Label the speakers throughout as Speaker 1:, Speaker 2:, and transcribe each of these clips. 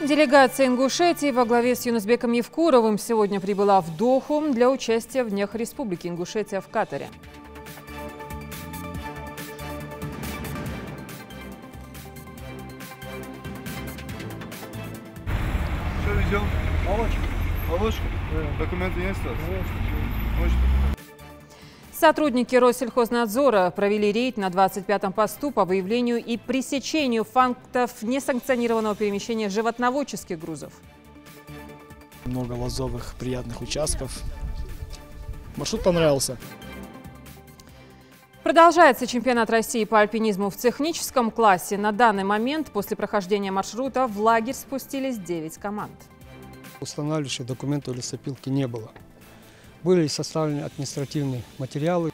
Speaker 1: Делегация Ингушетии во главе с Юнусбеком Евкуровым сегодня прибыла в Доху для участия в Днях Республики Ингушетия в Катаре.
Speaker 2: Что везем? Молочку. Молочку? Да. Документы есть? Молочку.
Speaker 1: Сотрудники Россельхознадзора провели рейд на 25-м посту по выявлению и пресечению фактов несанкционированного перемещения животноводческих грузов.
Speaker 3: Много лазовых, приятных участков. Маршрут понравился.
Speaker 1: Продолжается чемпионат России по альпинизму в техническом классе. На данный момент после прохождения маршрута в лагерь спустились 9 команд.
Speaker 4: Устанавливающих документов лесопилки не было. Были составлены административные материалы.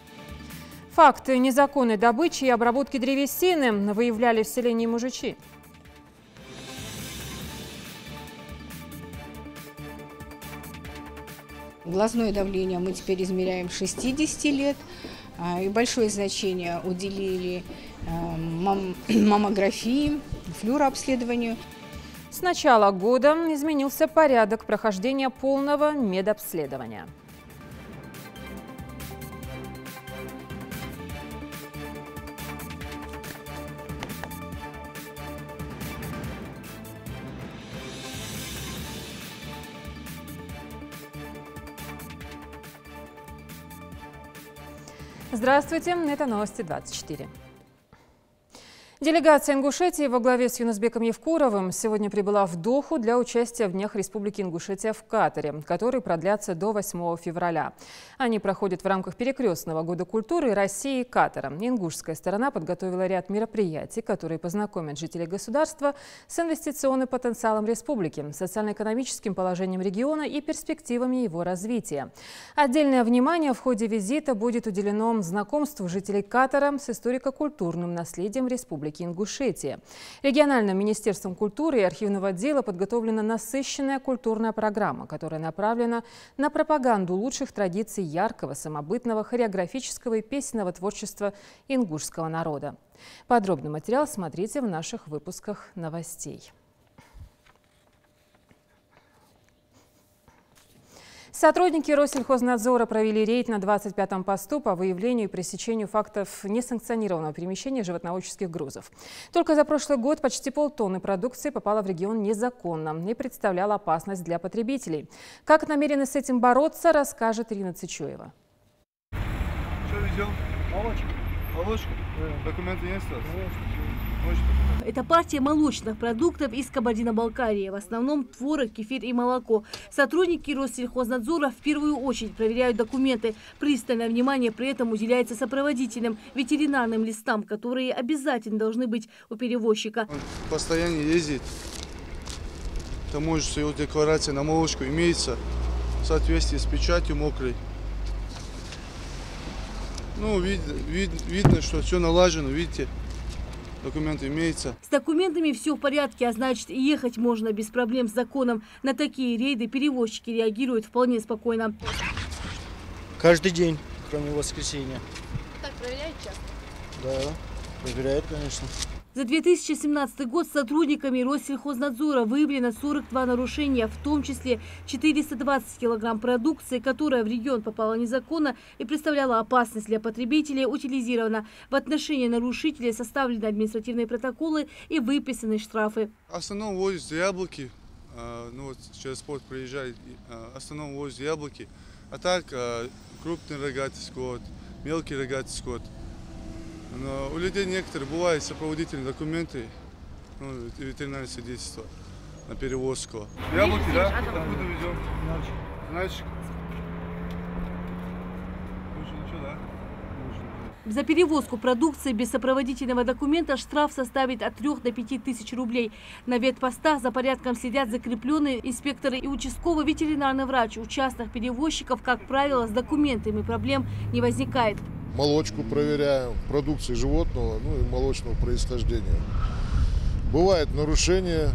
Speaker 1: Факты незаконной добычи и обработки древесины выявляли в селении Мужичи.
Speaker 5: Глазное давление мы теперь измеряем 60 лет. И большое значение уделили маммографии, флюорообследованию.
Speaker 1: С начала года изменился порядок прохождения полного медобследования. Здравствуйте, это новости 24. Делегация Ингушетии во главе с Юнусбеком Евкуровым сегодня прибыла в Доху для участия в Днях Республики Ингушетия в Катаре, которые продлятся до 8 февраля. Они проходят в рамках перекрестного года культуры России и Катара. Ингушская сторона подготовила ряд мероприятий, которые познакомят жителей государства с инвестиционным потенциалом республики, социально-экономическим положением региона и перспективами его развития. Отдельное внимание в ходе визита будет уделено знакомству жителей Катара с историко-культурным наследием республики Ингушетия. Региональным министерством культуры и архивного отдела подготовлена насыщенная культурная программа, которая направлена на пропаганду лучших традиций яркого, самобытного, хореографического и песенного творчества ингушского народа. Подробный материал смотрите в наших выпусках новостей. Сотрудники Россельхознадзора провели рейд на 25-м посту по выявлению и пресечению фактов несанкционированного перемещения животноводческих грузов. Только за прошлый год почти полтонны продукции попало в регион незаконно и представляло опасность для потребителей. Как намерены с этим бороться, расскажет Ирина Цичуева.
Speaker 2: Что везем? Молочку. Молочку? Да. Документы есть?
Speaker 6: Это партия молочных продуктов из Кабардино-Балкарии. В основном творог, кефир и молоко. Сотрудники Россельхознадзора в первую очередь проверяют документы. Пристальное внимание при этом уделяется сопроводительным ветеринарным листам, которые обязательно должны быть у перевозчика.
Speaker 2: Он постоянно ездит. Таможенная его декларация на молочку имеется в соответствии с печатью мокрой. Ну, видно, что все налажено, видите. Документы имеются.
Speaker 6: С документами все в порядке, а значит, и ехать можно без проблем с законом. На такие рейды перевозчики реагируют вполне спокойно.
Speaker 3: Каждый день, кроме воскресенья.
Speaker 6: Так проверяют часто?
Speaker 3: Да, проверяют, конечно.
Speaker 6: За 2017 год сотрудниками Россельхознадзора выявлено 42 нарушения, в том числе 420 килограмм продукции, которая в регион попала незаконно и представляла опасность для потребителей, утилизирована. В отношении нарушителей составлены административные протоколы и выписаны штрафы.
Speaker 2: В основном возят яблоки, ну вот через порт приезжает, в основном возят яблоки, а так крупный рогатый скот, мелкий рогатый скот. Но у людей некоторые бывают сопроводительные документы, ну, ветеринарное свидетельство на перевозку. Яблоки, да? Откуда везем? Значит. Ничего, да?
Speaker 6: За перевозку продукции без сопроводительного документа штраф составит от 3 до 5 тысяч рублей. На ветпостах за порядком следят закрепленные инспекторы и участковый ветеринарный врач. У частных перевозчиков, как правило, с документами проблем не возникает.
Speaker 7: Молочку проверяем, продукции животного, ну и молочного происхождения. Бывают нарушения.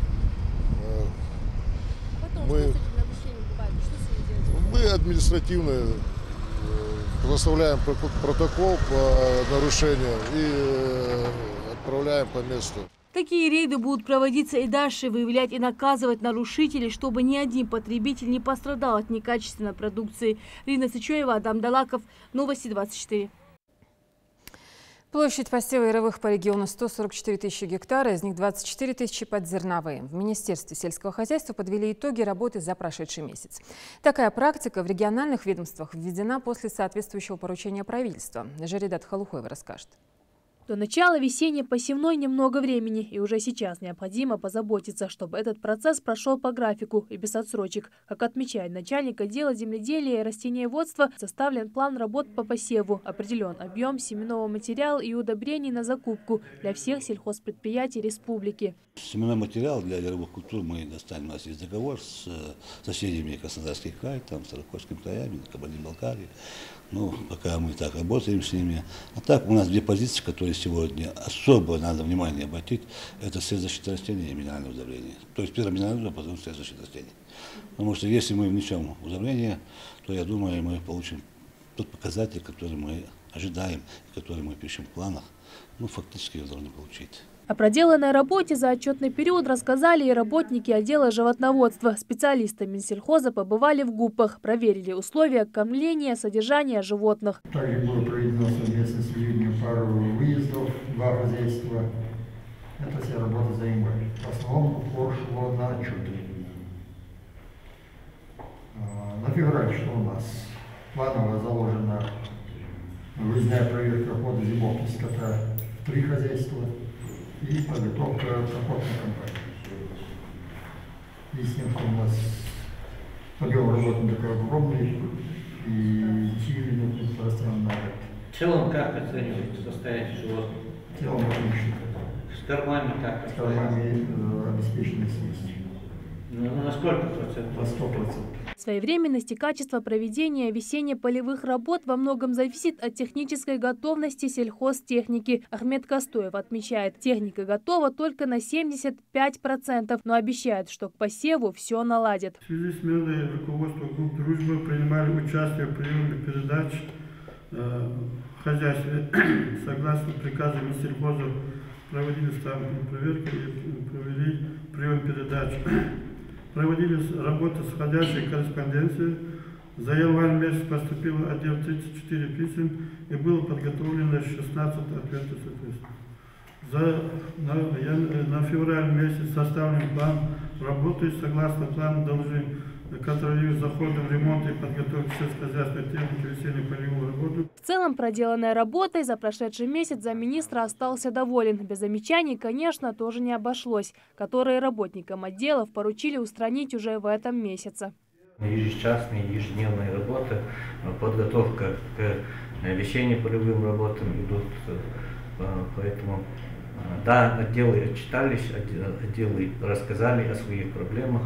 Speaker 7: Мы административно составляем протокол по нарушению и отправляем по месту.
Speaker 6: Такие рейды будут проводиться и дальше, выявлять и наказывать нарушителей, чтобы ни один потребитель не пострадал от некачественной продукции. Рина Сычоева, Адам Далаков, Новости 24.
Speaker 1: Площадь посева яровых по региону 144 тысячи гектара, из них 24 тысячи под зерновые. В Министерстве сельского хозяйства подвели итоги работы за прошедший месяц. Такая практика в региональных ведомствах введена после соответствующего поручения правительства. Жаридат Халухоева расскажет.
Speaker 6: До начала весенней посевной немного времени, и уже сейчас необходимо позаботиться, чтобы этот процесс прошел по графику и без отсрочек. Как отмечает начальник отдела земледелия и растениеводства, составлен план работ по посеву, определен объем семенного материала и удобрений на закупку для всех сельхозпредприятий республики.
Speaker 8: Семенной материал для яровых культур мы достанем. У нас есть договор с соседями Краснодарский край, там, с Ракошскими краями, Кабардино-Балкарии. Ну, пока мы так работаем с ними. А так у нас две позиции, которые сегодня особо надо внимание обратить, это средства защиты растений и минеральное удобрение. То есть первое минеральное удобрение, потом средства защиты растений. Потому что если мы внесем удобрение, то я думаю, мы получим тот показатель, который мы ожидаем, который мы пишем в планах, ну, фактически его должны получить.
Speaker 6: О проделанной работе за отчетный период рассказали и работники отдела животноводства. Специалисты Минсельхоза побывали в ГУПах, проверили условия кормления, содержания животных.
Speaker 9: Также было проведено совместно с людьми пару выездов, 2 хозяйства. Это вся работа за январь. В основном упор шло на отчеты. На февраль что у нас? Планово заложена выездная проверка хода зимовки скота в 3 хозяйства. И подготовка к охотной кампании. И с тем, что у нас объем работы такой огромный, и сильный постоянно.
Speaker 10: В целом, как оцениваете состояние животных?
Speaker 9: В целом, отлично.
Speaker 10: С кормами как?
Speaker 9: С кормами обеспеченность есть.
Speaker 10: Ну, на сколько процентов?
Speaker 9: На 100%.
Speaker 6: Своевременность и качество проведения весенне-полевых работ во многом зависит от технической готовности сельхозтехники. Ахмед Костоев отмечает, техника готова только на 75%, но обещает, что к посеву все наладят.
Speaker 11: В связи с мерой руководства групп «Дружба» принимали участие в приеме передач в хозяйстве. Согласно приказу Минсельхоза проводились там проверки и провели прием передач. Проводились работы с входящей корреспонденцией. За январь месяц поступило 34 писем и было подготовлено 16 ответов соответственно. На февраль месяц составлен план работы. Согласно плану должны контролировать за ходом ремонта и подготовки сельскохозяйственной техники весенней полевой работы.
Speaker 6: В целом, проделанной работой за прошедший месяц замминистра остался доволен. Без замечаний, конечно, тоже не обошлось, которые работникам отделов поручили устранить уже в этом месяце.
Speaker 10: Ежечасные, ежедневные работы, подготовка к весенним полевым работам идут, поэтому да, отделы отчитались, отделы рассказали о своих проблемах,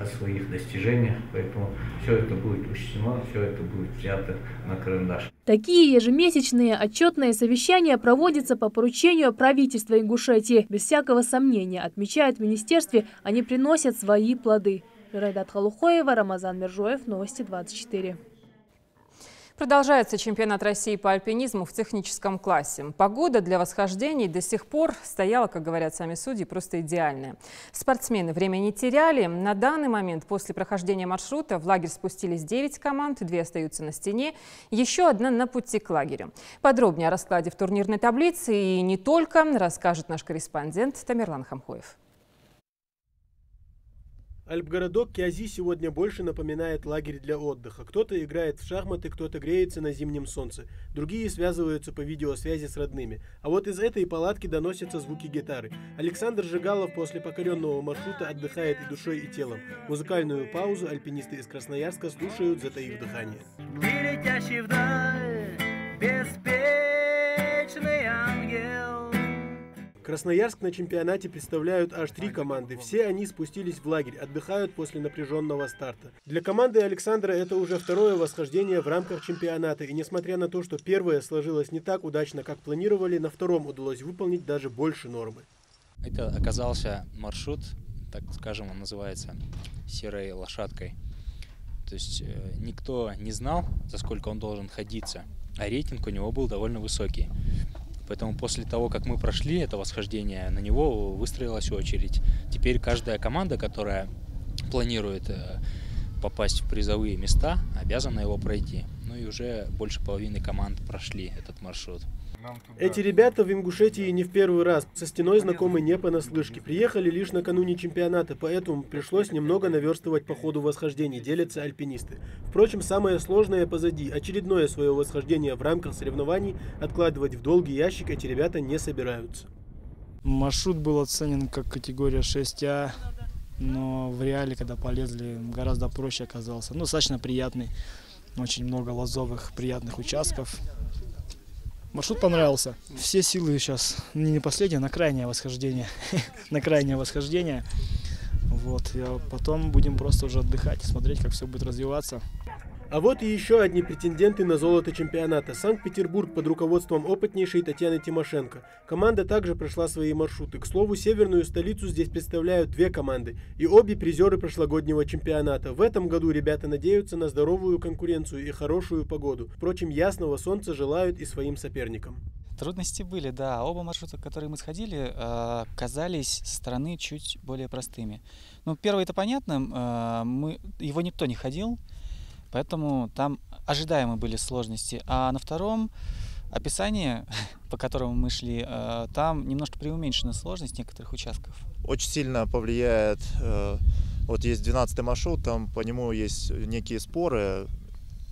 Speaker 10: о своих достижениях, поэтому все это будет учтено, все это будет взято на карандаш.
Speaker 6: Такие ежемесячные отчетные совещания проводятся по поручению правительства Ингушетии. Без всякого сомнения, отмечают в министерстве, они приносят свои плоды. Жаридат Халухоева, Рамазан Мержоев, Новости 24.
Speaker 1: Продолжается чемпионат России по альпинизму в техническом классе. Погода для восхождений до сих пор стояла, как говорят сами судьи, просто идеальная. Спортсмены время не теряли. На данный момент после прохождения маршрута в лагерь спустились 9 команд, 2 остаются на стене, еще одна на пути к лагерю. Подробнее о раскладе в турнирной таблице и не только расскажет наш корреспондент Тамерлан Хамхоев.
Speaker 12: Альпгородок Кязи сегодня больше напоминает лагерь для отдыха. Кто-то играет в шахматы, кто-то греется на зимнем солнце. Другие связываются по видеосвязи с родными. А вот из этой палатки доносятся звуки гитары. Александр Жигалов после покоренного маршрута отдыхает и душой, и телом. Музыкальную паузу альпинисты из Красноярска слушают, затаив дыхание.
Speaker 13: Летящий вдаль, беспечный ангел.
Speaker 12: Красноярск на чемпионате представляют аж 3 команды. Все они спустились в лагерь, отдыхают после напряженного старта. Для команды Александра это уже второе восхождение в рамках чемпионата. И несмотря на то, что первое сложилось не так удачно, как планировали, на втором удалось выполнить даже больше нормы.
Speaker 14: Это оказался маршрут, так скажем, он называется серой лошадкой. То есть никто не знал, за сколько он должен ходиться, а рейтинг у него был довольно высокий. Поэтому после того, как мы прошли это восхождение, на него выстроилась очередь. Теперь каждая команда, которая планирует попасть в призовые места, обязана его пройти. Ну и уже больше половины команд прошли этот маршрут.
Speaker 12: Эти ребята в Ингушетии не в первый раз. Со стеной знакомы не понаслышке. Приехали лишь накануне чемпионата, поэтому пришлось немного наверстывать по ходу восхождений, делятся альпинисты. Впрочем, самое сложное позади. Очередное свое восхождение в рамках соревнований откладывать в долгий ящик эти ребята не собираются.
Speaker 3: Маршрут был оценен как категория 6А, но в реале, когда полезли, гораздо проще оказался. Ну, достаточно приятный, очень много лазовых приятных участков. Маршрут понравился. Все силы сейчас не последнее, на крайнее восхождение. На крайнее восхождение. Вот. А потом будем просто уже отдыхать и смотреть, как все будет развиваться.
Speaker 12: А вот и еще одни претенденты на золото чемпионата. Санкт-Петербург под руководством опытнейшей Татьяны Тимошенко. Команда также прошла свои маршруты. К слову, северную столицу здесь представляют две команды. И обе призеры прошлогоднего чемпионата. В этом году ребята надеются на здоровую конкуренцию и хорошую погоду. Впрочем, ясного солнца желают и своим соперникам.
Speaker 15: Трудности были, да. Оба маршрута, которые мы сходили, казались со стороны чуть более простыми. Ну, первый это понятно, его никто не ходил. Поэтому там ожидаемые были сложности. А на втором описании, по которому мы шли, там немножко преуменьшена сложность некоторых участков.
Speaker 16: Очень сильно повлияет, вот есть 12-й маршрут, там по нему есть некие споры.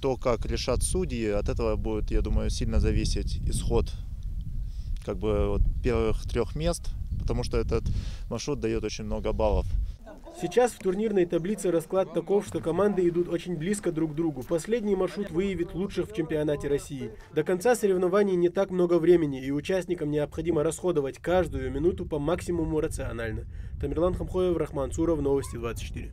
Speaker 16: То, как решат судьи, от этого будет, я думаю, сильно зависеть исход как бы вот первых 3 мест, потому что этот маршрут дает очень много баллов.
Speaker 12: Сейчас в турнирной таблице расклад таков, что команды идут очень близко друг к другу. Последний маршрут выявит лучших в чемпионате России. До конца соревнований не так много времени, и участникам необходимо расходовать каждую минуту по максимуму рационально. Тамерлан Хамхоев, Рахман Цуров, Новости 24.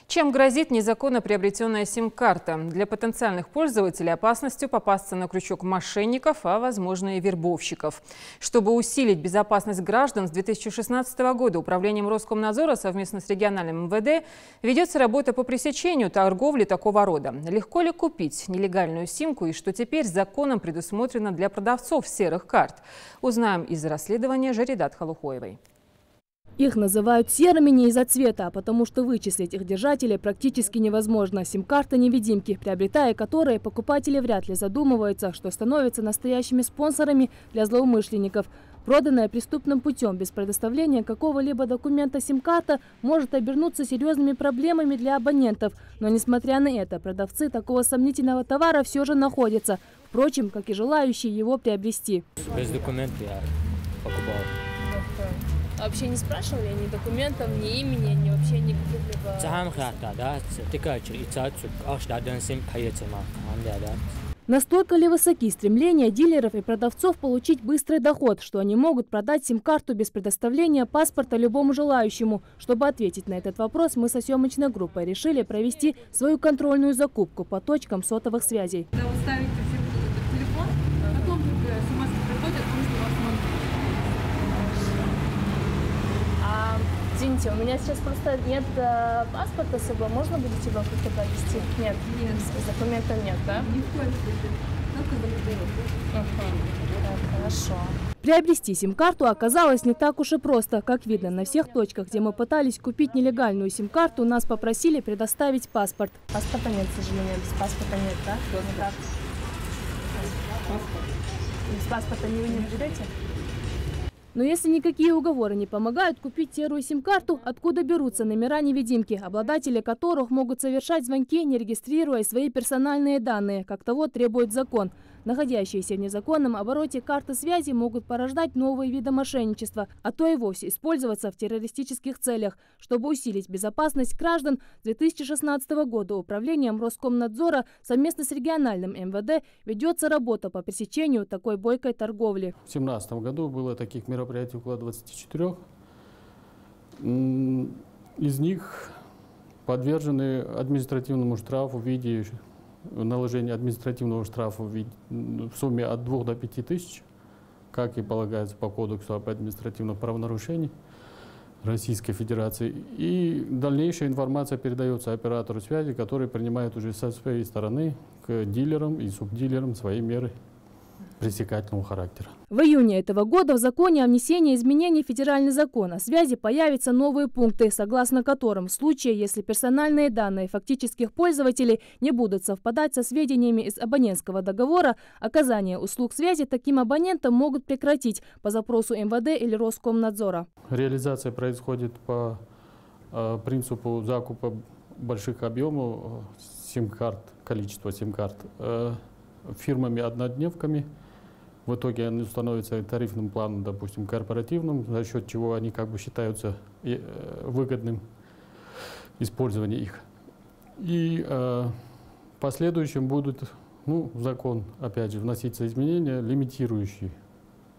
Speaker 1: Чем грозит незаконно приобретенная сим-карта? Для потенциальных пользователей опасностью попасться на крючок мошенников, а возможно и вербовщиков. Чтобы усилить безопасность граждан, с 2016 года Управлением Роскомнадзора совместно с региональным МВД ведется работа по пресечению торговли такого рода. Легко ли купить нелегальную симку и что теперь законом предусмотрено для продавцов серых карт? Узнаем из расследования Жаридат Халухоевой.
Speaker 6: Их называют серыми не из-за цвета, а потому что вычислить их держателей практически невозможно. Сим-карты-невидимки, приобретая которые, покупатели вряд ли задумываются, что становятся настоящими спонсорами для злоумышленников. Проданная преступным путем без предоставления какого-либо документа сим-карта может обернуться серьезными проблемами для абонентов. Но несмотря на это, продавцы такого сомнительного товара все же находятся. Впрочем, как и желающие его приобрести.
Speaker 17: Без документов я покупал.
Speaker 18: А вообще не спрашивали ни документов, ни имени, ни вообще никаких-либо...
Speaker 6: Настолько ли высоки стремления дилеров и продавцов получить быстрый доход, что они могут продать сим-карту без предоставления паспорта любому желающему? Чтобы ответить на этот вопрос, мы со съемочной группой решили провести свою контрольную закупку по точкам сотовых связей.
Speaker 19: Когда вы ставите телефон, потом только смс приходят, нужно вас монтировать.
Speaker 18: Извините, у меня сейчас просто нет паспорта с собой. Можно будет его как-то провести? Нет. Нет. Документов нет, да?
Speaker 19: Ни в коем случае. Только
Speaker 18: Хорошо.
Speaker 6: Приобрести сим-карту оказалось не так уж и просто. Как видно, на всех точках, где мы пытались купить нелегальную сим-карту, нас попросили предоставить паспорт.
Speaker 18: Паспорта нет, к сожалению. Без паспорта нет, да? Никак. Без паспорта вы не берете?
Speaker 6: Но если никакие уговоры не помогают купить серую сим-карту, откуда берутся номера-невидимки, обладатели которых могут совершать звонки, не регистрируя свои персональные данные, как того требует закон. Находящиеся в незаконном обороте карты связи могут порождать новые виды мошенничества, а то и вовсе использоваться в террористических целях. Чтобы усилить безопасность граждан, с 2016 года Управлением Роскомнадзора совместно с региональным МВД ведется работа по пресечению такой бойкой торговли.
Speaker 20: В 2017 году было таких мероприятий около 24. Из них подвержены административному штрафу в виде наложения административного штрафа в сумме от 2 до 5 тысяч, как и полагается по Кодексу об административных правонарушениях Российской Федерации. И дальнейшая информация передается оператору связи, который принимает уже со своей стороны к дилерам и субдилерам свои меры пресекательного характера.
Speaker 6: В июне этого года в законе о внесении изменений в федеральный закон о связи появятся новые пункты, согласно которым в случае, если персональные данные фактических пользователей не будут совпадать со сведениями из абонентского договора, оказание услуг связи таким абонентам могут прекратить по запросу МВД или Роскомнадзора.
Speaker 20: Реализация происходит по принципу закупа больших объемов сим-карт, количество сим-карт фирмами-однодневками. В итоге они становятся тарифным планом, допустим, корпоративным, за счет чего они как бы считаются выгодным использование их. И в последующем будут, в закон, опять же, вноситься изменения, лимитирующие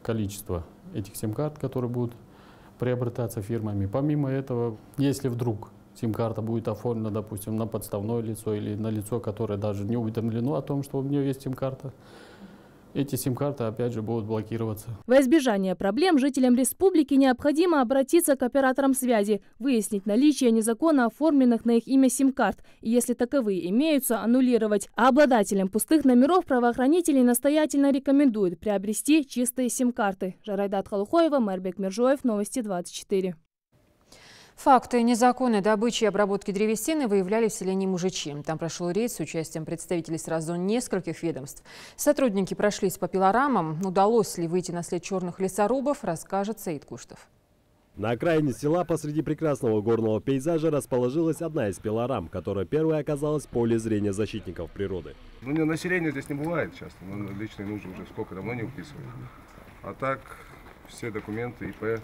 Speaker 20: количество этих сим-карт, которые будут приобретаться фирмами. Помимо этого, если вдруг сим-карта будет оформлена, допустим, на подставное лицо или на лицо, которое даже не уведомлено о том, что у нее есть сим-карта, эти сим-карты опять же будут блокироваться.
Speaker 6: Во избежание проблем жителям республики необходимо обратиться к операторам связи, выяснить наличие незаконно оформленных на их имя сим-карт и, если таковые имеются, аннулировать. А обладателям пустых номеров правоохранители настоятельно рекомендуют приобрести чистые сим-карты. Жарайдат Халухоева, Мербек Мержоев, Новости 24.
Speaker 1: Факты незаконной добычи и обработки древесины выявляли в селении Мужичи. Там прошел рейд с участием представителей сразу нескольких ведомств. Сотрудники прошлись по пилорамам. Удалось ли выйти на след черных лесорубов, расскажет Саид Куштов.
Speaker 21: На окраине села посреди прекрасного горного пейзажа расположилась одна из пилорам, которая первой оказалась в поле зрения защитников природы.
Speaker 22: Населения здесь не бывает часто, но личные нужды уже сколько давно не уписывают. А так все документы, ИП,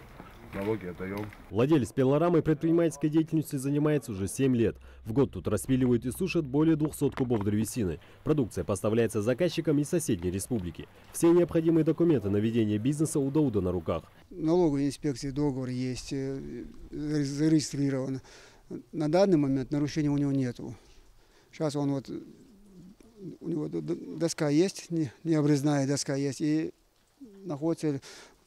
Speaker 22: налоги отдаем.
Speaker 21: Владелец пилорамы предпринимательской деятельностью занимается уже 7 лет. В год тут распиливают и сушат более 200 кубов древесины. Продукция поставляется заказчикам из соседней республики. Все необходимые документы на ведение бизнеса у Дауда на руках.
Speaker 23: Налоговой инспекции договор есть, зарегистрирован. На данный момент нарушений у него нету. Сейчас у него доска есть, необрезная доска есть, и находится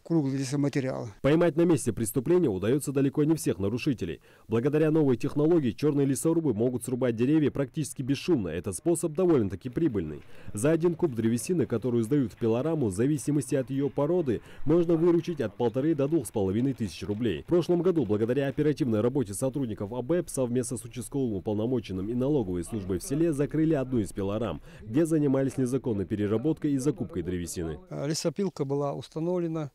Speaker 23: круглый лесоматериал.
Speaker 21: Поймать на месте преступления удается далеко не всех нарушителей. Благодаря новой технологии черные лесорубы могут срубать деревья практически бесшумно. Этот способ довольно-таки прибыльный. За 1 куб древесины, которую сдают в пилораму, в зависимости от ее породы, можно выручить от 1500 до 2500 рублей. В прошлом году, благодаря оперативной работе сотрудников АБЭП, совместно с участковым уполномоченным и налоговой службой в селе закрыли одну из пилорам, где занимались незаконной переработкой и закупкой древесины.
Speaker 4: Лесопилка была установлена.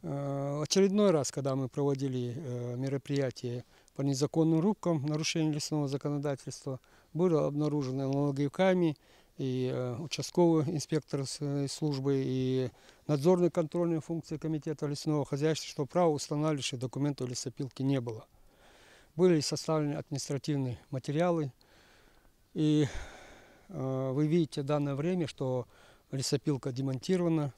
Speaker 4: Очередной раз, когда мы проводили мероприятие по незаконным рубкам, нарушению лесного законодательства, было обнаружено налоговиками и участковый инспектор службы и надзорной контрольной функции комитета лесного хозяйства, что право устанавливающих документов лесопилки не было. Были составлены административные материалы, и вы видите в данное время, что лесопилка демонтирована,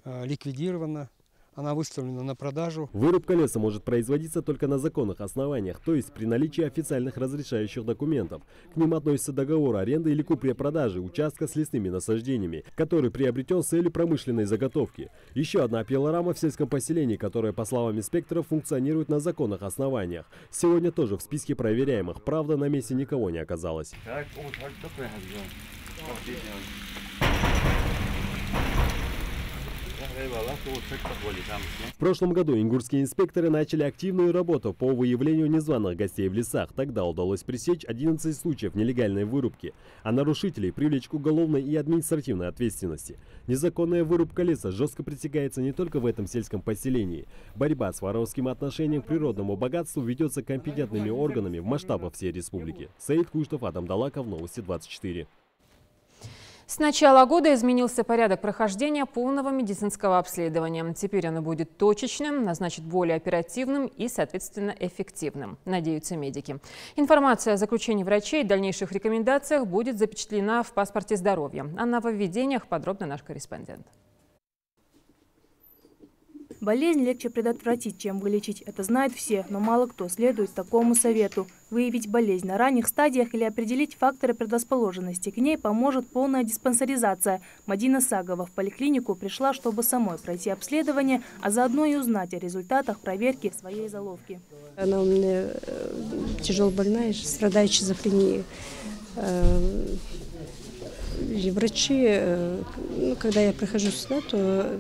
Speaker 4: ликвидирована. Она выставлена на продажу.
Speaker 21: Вырубка леса может производиться только на законных основаниях, то есть при наличии официальных разрешающих документов. К ним относятся договор аренды или купли-продажи участка с лесными насаждениями, который приобретен с целью промышленной заготовки. Еще одна пилорама в сельском поселении, которая, по словам инспекторов, функционирует на законных основаниях. Сегодня тоже в списке проверяемых, правда, на месте никого не оказалось. В прошлом году ингурские инспекторы начали активную работу по выявлению незваных гостей в лесах. Тогда удалось пресечь 11 случаев нелегальной вырубки, а нарушителей привлечь к уголовной и административной ответственности. Незаконная вырубка леса жестко пресекается не только в этом сельском поселении. Борьба с воровским отношением к природному богатству ведется компетентными органами в масштабах всей республики. Саид Куштов, Адам Далаков, Новости 24.
Speaker 1: С начала года изменился порядок прохождения полного медицинского обследования. Теперь оно будет точечным, а значит более оперативным и, соответственно, эффективным, надеются медики. Информация о заключении врачей и дальнейших рекомендациях будет запечатлена в паспорте здоровья. О нововведениях подробно наш корреспондент.
Speaker 6: Болезнь легче предотвратить, чем вылечить. Это знают все, но мало кто следует такому совету. Выявить болезнь на ранних стадиях или определить факторы предрасположенности к ней поможет полная диспансеризация. Мадина Сагова в поликлинику пришла, чтобы самой пройти обследование, а заодно и узнать о результатах проверки своей заловки.
Speaker 24: Она у меня тяжело больная, страдает шизофренией.
Speaker 2: врачи, когда я прихожу сюда, то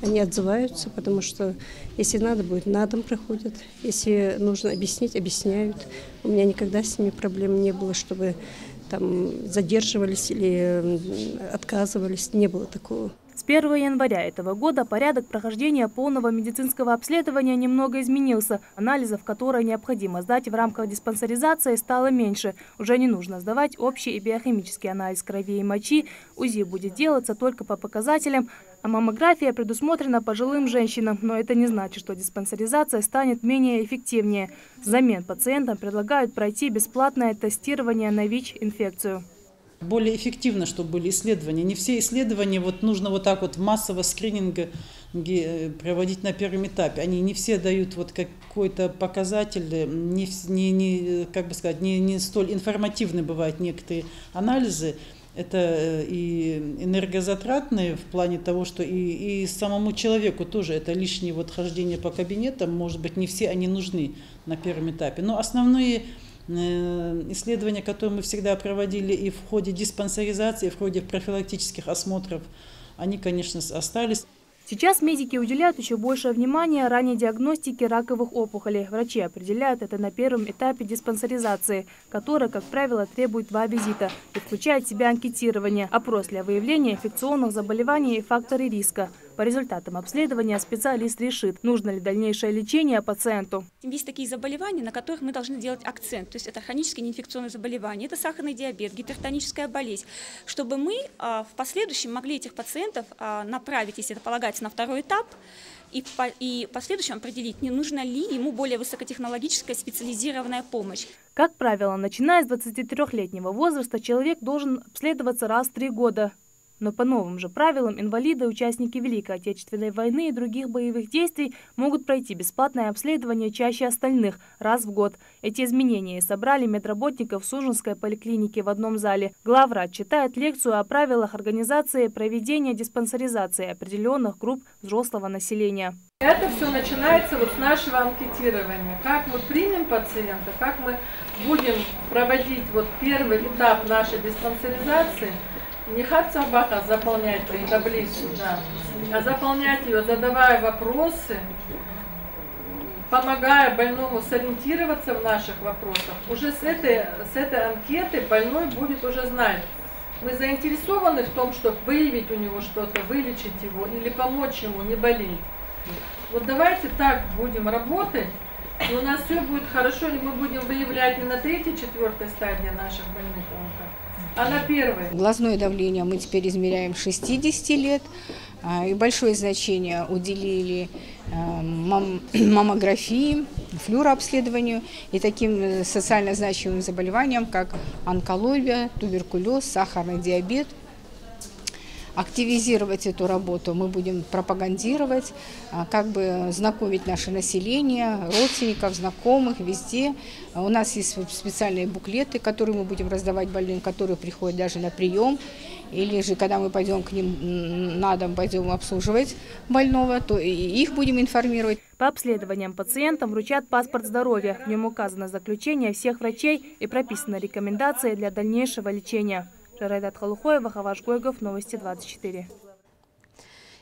Speaker 2: они отзываются, потому что если надо будет, на дом приходят. Если нужно объяснить, объясняют. У меня никогда с ними проблем не было, чтобы там задерживались или отказывались. Не было такого.
Speaker 6: С 1 января этого года порядок прохождения полного медицинского обследования немного изменился. Анализов, которые необходимо сдать в рамках диспансеризации, стало меньше. Уже не нужно сдавать общий и биохимический анализ крови и мочи. УЗИ будет делаться только по показателям, а маммография предусмотрена пожилым женщинам. Но это не значит, что диспансеризация станет менее эффективнее. Взамен пациентам предлагают пройти бесплатное тестирование на ВИЧ-инфекцию.
Speaker 5: Более эффективно, чтобы были исследования. Не все исследования нужно вот так вот массово скрининга проводить на первом этапе. Они не все дают вот какой-то показатель, не столь информативны бывают некоторые анализы. Это и энергозатратные в плане того, что и самому человеку тоже это лишнее хождение по кабинетам. Может быть, не все они нужны на первом этапе. Но основные исследования, которые мы всегда проводили и в ходе диспансеризации, и в ходе профилактических осмотров, они, конечно, остались.
Speaker 6: Сейчас медики уделяют еще большее внимание ранней диагностике раковых опухолей. Врачи определяют это на первом этапе диспансеризации, которая, как правило, требует 2 визита и включает в себя анкетирование, опрос для выявления инфекционных заболеваний и факторы риска. По результатам обследования специалист решит, нужно ли дальнейшее лечение пациенту.
Speaker 7: Есть такие заболевания, на которых мы должны делать акцент. То есть это хронические неинфекционные заболевания, это сахарный диабет, гипертоническая болезнь. Чтобы мы в последующем могли этих пациентов направить, если это полагается, на 2-й этап, и в последующем определить, не нужна ли ему более высокотехнологическая специализированная помощь.
Speaker 6: Как правило, начиная с 23-летнего возраста человек должен обследоваться раз в 3 года. Но по новым же правилам инвалиды, участники Великой Отечественной войны и других боевых действий могут пройти бесплатное обследование чаще остальных раз в год. Эти изменения собрали медработников в Сужинской поликлинике в одном зале. Главврач читает лекцию о правилах организации проведения диспансеризации определенных групп взрослого населения.
Speaker 24: Это все начинается с нашего анкетирования. Как мы примем пациента, как мы будем проводить первый этап нашей диспансеризации. Не Харцевбаха заполнять таблицу, а заполнять ее, задавая вопросы, помогая больному сориентироваться в наших вопросах. Уже с этой анкеты больной будет уже знать, мы заинтересованы в том, чтобы выявить у него что-то, вылечить его или помочь ему не болеть. Вот давайте так будем работать, и у нас все будет хорошо, и мы будем выявлять не на 3-й, 4-й стадии наших больных, а на 1-й.
Speaker 25: Глазное давление мы теперь измеряем 60 лет. И большое значение уделили маммографии, флюорообследованию и таким социально значимым заболеваниям, как онкология, туберкулез, сахарный диабет. Активизировать эту работу мы будем пропагандировать, знакомить наше население, родственников, знакомых, везде. У нас есть специальные буклеты, которые мы будем раздавать больным, которые приходят даже на прием. Или же, когда мы пойдем к ним на дом, пойдем обслуживать больного, то и их будем информировать.
Speaker 6: По обследованиям пациентам вручат паспорт здоровья. В нем указано заключение всех врачей и прописаны рекомендации для дальнейшего лечения. Жарайдат Халухоева, Хаваш Гойгов, Новости 24.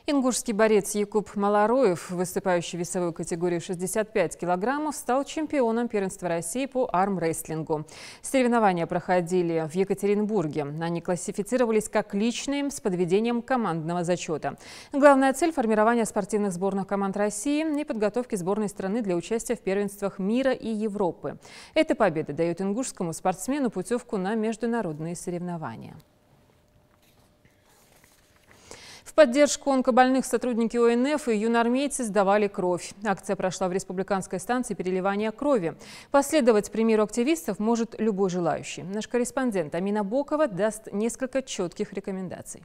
Speaker 1: Ингушский борец Якуб Малароев, выступающий в весовой категории 65 килограммов, стал чемпионом первенства России по армрестлингу. Соревнования проходили в Екатеринбурге. Они классифицировались как личные с подведением командного зачета. Главная цель – формирование спортивных сборных команд России и подготовки сборной страны для участия в первенствах мира и Европы. Эта победа дает ингушскому спортсмену путевку на международные соревнования. В поддержку онкобольных сотрудники ОНФ и юноармейцы сдавали кровь. Акция прошла в республиканской станции переливания крови. Последовать примеру активистов может любой желающий. Наш корреспондент Амина Бокова даст несколько четких рекомендаций.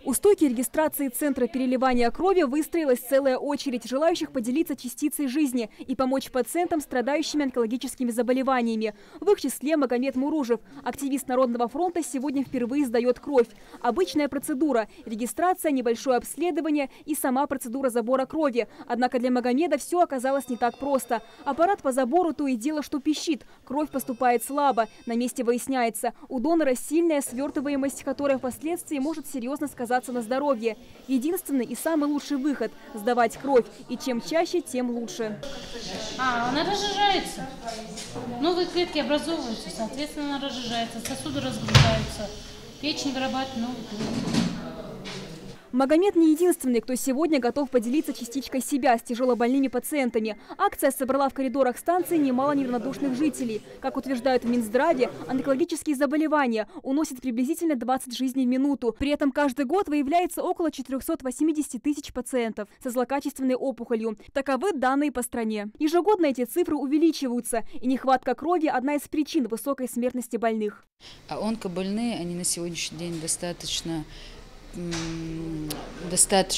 Speaker 8: У стойки регистрации Центра переливания крови выстроилась целая очередь желающих поделиться частицей жизни и помочь пациентам, страдающими онкологическими заболеваниями. В их числе Магомед Муружев. Активист Народного фронта сегодня впервые сдает кровь. Обычная процедура – регистрация, небольшое обследование и сама процедура забора крови. Однако для Магомеда все оказалось не так просто. Аппарат по забору то и дело, что пищит. Кровь поступает слабо. На месте выясняется, у донора сильная свертываемость, которая впоследствии может серьезно сказаться на здоровье. Единственный и самый лучший выход – сдавать кровь. И чем чаще, тем лучше.
Speaker 9: Она разжижается. Новые клетки образовываются, соответственно, она разжижается, сосуды разгружаются, печень вырабатывает новые клетки.
Speaker 8: Магомед не единственный, кто сегодня готов поделиться частичкой себя с тяжелобольными пациентами. Акция собрала в коридорах станции немало неравнодушных жителей. Как утверждают в Минздраве, онкологические заболевания уносят приблизительно 20 жизней в минуту. При этом каждый год выявляется около 480 тысяч пациентов со злокачественной опухолью. Таковы данные по стране. Ежегодно эти цифры увеличиваются, и нехватка крови – одна из причин высокой смертности больных.
Speaker 10: А онкобольные, они на сегодняшний день достаточно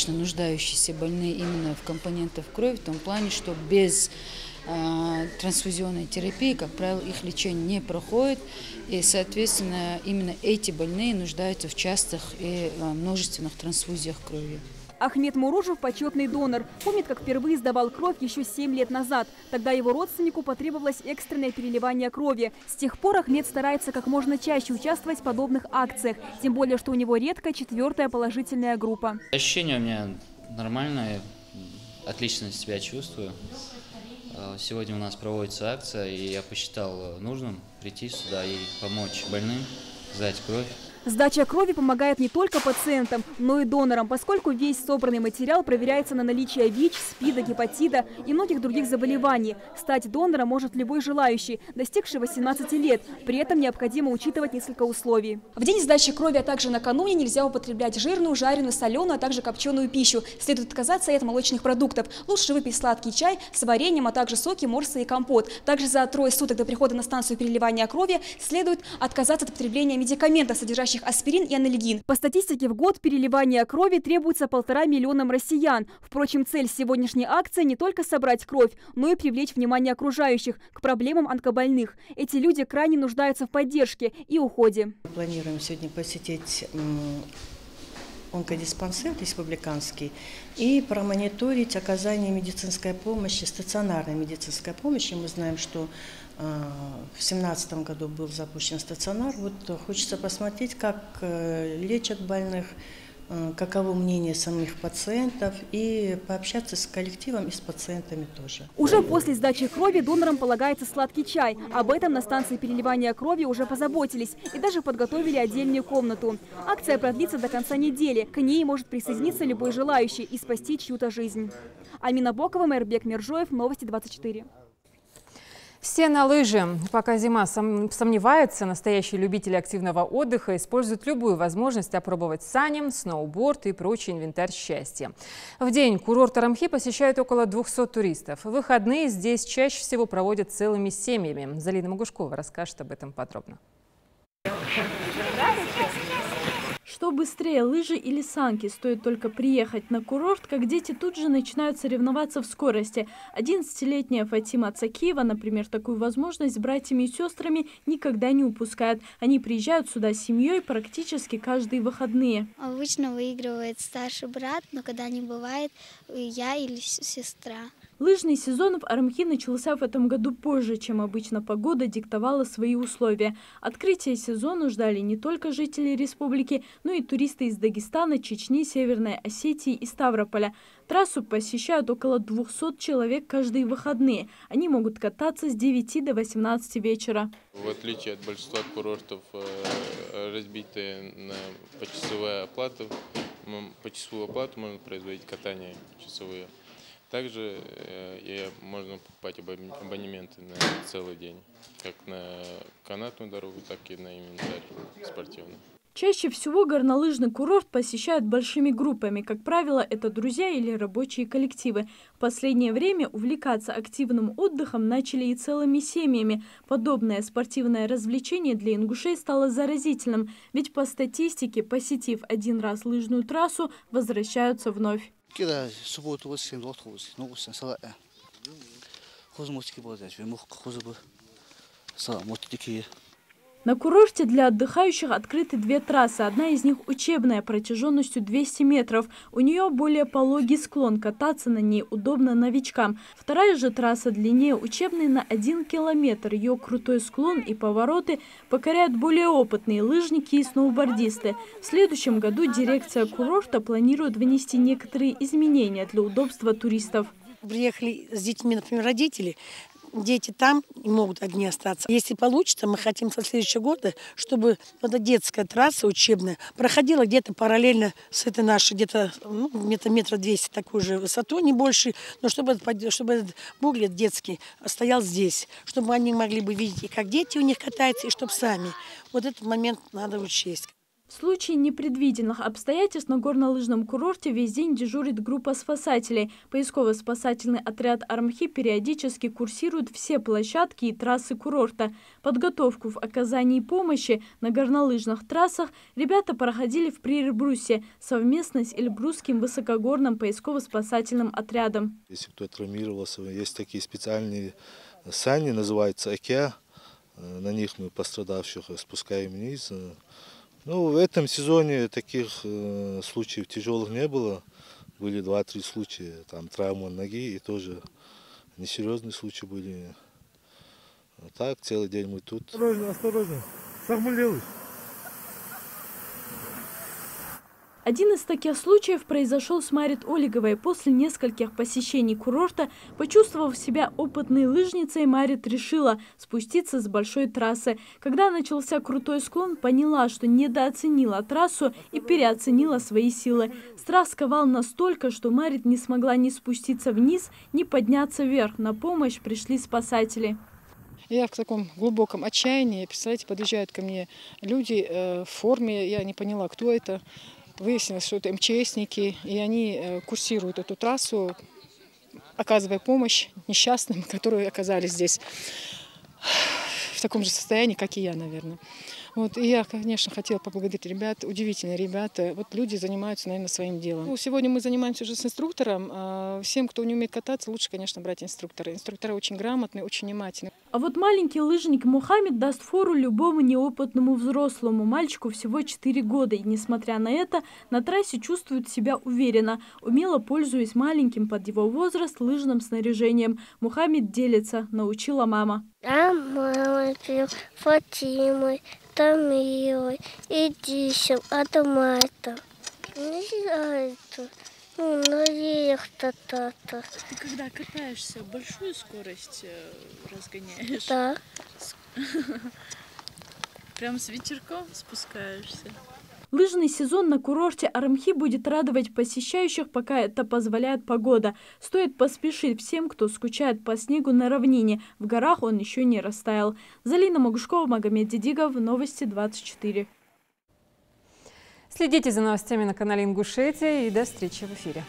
Speaker 10: нуждающиеся больные именно в компонентах крови, в том плане, что без трансфузионной терапии, как правило, их лечение не проходит, и, соответственно, именно эти больные нуждаются в частых и множественных трансфузиях крови.
Speaker 8: Ахмед Муружев – почетный донор. Помнит, как впервые сдавал кровь еще 7 лет назад. Тогда его родственнику потребовалось экстренное переливание крови. С тех пор Ахмед старается как можно чаще участвовать в подобных акциях. Тем более, что у него редко 4-я положительная группа.
Speaker 11: Ощущение у меня нормальное, отлично себя чувствую. Сегодня у нас проводится акция, и я посчитал нужным прийти сюда и помочь больным сдать кровь.
Speaker 8: Сдача крови помогает не только пациентам, но и донорам, поскольку весь собранный материал проверяется на наличие ВИЧ, СПИДа, гепатита и многих других заболеваний. Стать донором может любой желающий, достигший 18 лет. При этом необходимо учитывать несколько условий. В день сдачи крови, а также накануне нельзя употреблять жирную, жареную, соленую, а также копченую пищу. Следует отказаться и от молочных продуктов. Лучше выпить сладкий чай с вареньем, а также соки, морсы и компот. Также за 3 суток до прихода на станцию переливания крови следует отказаться от потребления медикаментов, содержащих аспирин и анальгин. По статистике, в год переливания крови требуется 1,5 миллиона россиян. Впрочем, цель сегодняшней акции не только собрать кровь, но и привлечь внимание окружающих к проблемам онкобольных. Эти люди крайне нуждаются в поддержке и уходе.
Speaker 13: Планируем сегодня посетить онкодиспансер республиканский и промониторить оказание медицинской помощи, стационарной медицинской помощи. Мы знаем, что в 2017 году был запущен стационар. Вот хочется посмотреть, как лечат больных, каково мнение самих пациентов, и пообщаться с коллективом и с пациентами тоже.
Speaker 8: Уже после сдачи крови донорам полагается сладкий чай. Об этом на станции переливания крови уже позаботились и даже подготовили отдельную комнату. Акция продлится до конца недели. К ней может присоединиться любой желающий и спасти чью-то жизнь. Амина Бокова, Майрбек Миржоев, Новости 24.
Speaker 1: Все на лыжи. Пока зима сомневается, настоящие любители активного отдыха используют любую возможность опробовать сани, сноуборд и прочий инвентарь счастья. В день курорт Арамхи посещают около 200 туристов. Выходные здесь чаще всего проводят целыми семьями. Залина Магушкова расскажет об этом подробно.
Speaker 26: Что быстрее, лыжи или санки? Стоит только приехать на курорт, как дети тут же начинают соревноваться в скорости. 11-летняя Фатима Цакиева, например, такую возможность с братьями и сестрами никогда не упускает. Они приезжают сюда с семьей практически каждые выходные.
Speaker 27: Обычно выигрывает старший брат, но когда не бывает, я или сестра.
Speaker 26: Лыжный сезон в Арамхи начался в этом году позже, чем обычно. Погода диктовала свои условия. Открытие сезона ждали не только жители республики, но и туристы из Дагестана, Чечни, Северной Осетии и Ставрополя. Трассу посещают около 200 человек каждые выходные. Они могут кататься с 9 до 18 вечера.
Speaker 28: В отличие от большинства курортов, разбитые на почасовую оплату, можно производить катания часовые. Также можно покупать абонементы на целый день, как на канатную дорогу, так и на инвентарь спортивный.
Speaker 26: Чаще всего горнолыжный курорт посещают большими группами. Как правило, это друзья или рабочие коллективы. В последнее время увлекаться активным отдыхом начали и целыми семьями. Подобное спортивное развлечение для ингушей стало заразительным. Ведь по статистике, посетив один раз лыжную трассу, возвращаются вновь. На курорте для отдыхающих открыты две трассы. Одна из них учебная, протяженностью 200 метров. У нее более пологий склон, кататься на ней удобно новичкам. Вторая же трасса длиннее учебной на 1 километр. Ее крутой склон и повороты покоряют более опытные лыжники и сноубордисты. В следующем году дирекция курорта планирует внести некоторые изменения для удобства туристов.
Speaker 3: Приехали с детьми, например, родители. Дети там не могут одни остаться. Если получится, мы хотим со следующего года, чтобы эта детская трасса учебная проходила где-то параллельно с этой нашей, где-то метра 200 такую же высоту, не больше, но чтобы этот буклет детский стоял здесь, чтобы они могли бы видеть, и как дети у них катаются, и чтобы сами. Вот этот момент надо учесть.
Speaker 26: В случае непредвиденных обстоятельств на горнолыжном курорте весь день дежурит группа спасателей. Поисково-спасательный отряд «Армхи» периодически курсирует все площадки и трассы курорта. Подготовку в оказании помощи на горнолыжных трассах ребята проходили в Приирбрусе совместно с Эльбрусским высокогорным поисково-спасательным отрядом.
Speaker 12: Если кто травмировался, есть такие специальные сани, называются «Океа». На них мы пострадавших спускаем вниз. В этом сезоне таких случаев тяжелых не было. Были 2-3 случая, там травма ноги, и тоже несерьезные случаи были. Так, целый день мы тут.
Speaker 14: Осторожно, осторожно. Сахмулевыш.
Speaker 26: Один из таких случаев произошел с Марит Олеговой. После нескольких посещений курорта, почувствовав себя опытной лыжницей, Марит решила спуститься с большой трассы. Когда начался крутой склон, поняла, что недооценила трассу и переоценила свои силы. Страх сковал настолько, что Марит не смогла ни спуститься вниз, ни подняться вверх. На помощь пришли спасатели.
Speaker 15: Я в таком глубоком отчаянии. Представляете, подъезжают ко мне люди в форме. Я не поняла, кто это. Выяснилось, что это МЧСники, и они курсируют эту трассу, оказывая помощь несчастным, которые оказались здесь в таком же состоянии, как и я, наверное. И я, конечно, хотела поблагодарить ребят, удивительные ребята. Люди занимаются, наверное, своим делом. Сегодня мы занимаемся уже с инструктором. Всем, кто не умеет кататься, лучше, конечно, брать инструктора. Инструктора очень грамотные, очень внимательные.
Speaker 26: А вот маленький лыжник Мухаммед даст фору любому неопытному взрослому. Мальчику всего 4 года. И, несмотря на это, на трассе чувствует себя уверенно, умело пользуясь маленьким под его возраст лыжным снаряжением. Мухаммед делится, научила мама.
Speaker 27: Фатимой, Тамилой, Идисом, Адамайтом.
Speaker 26: Ты когда катаешься, большую скорость разгоняешь?
Speaker 27: Да.
Speaker 26: Прям с ветерком спускаешься? Лыжный сезон на курорте Армхи будет радовать посещающих, пока это позволяет погода. Стоит поспешить всем, кто скучает по снегу на равнине. В горах он еще не растаял. Залина Могушкова, Магомед Дидигов, Новости 24.
Speaker 1: Следите за новостями на канале Ингушетия и до встречи в эфире.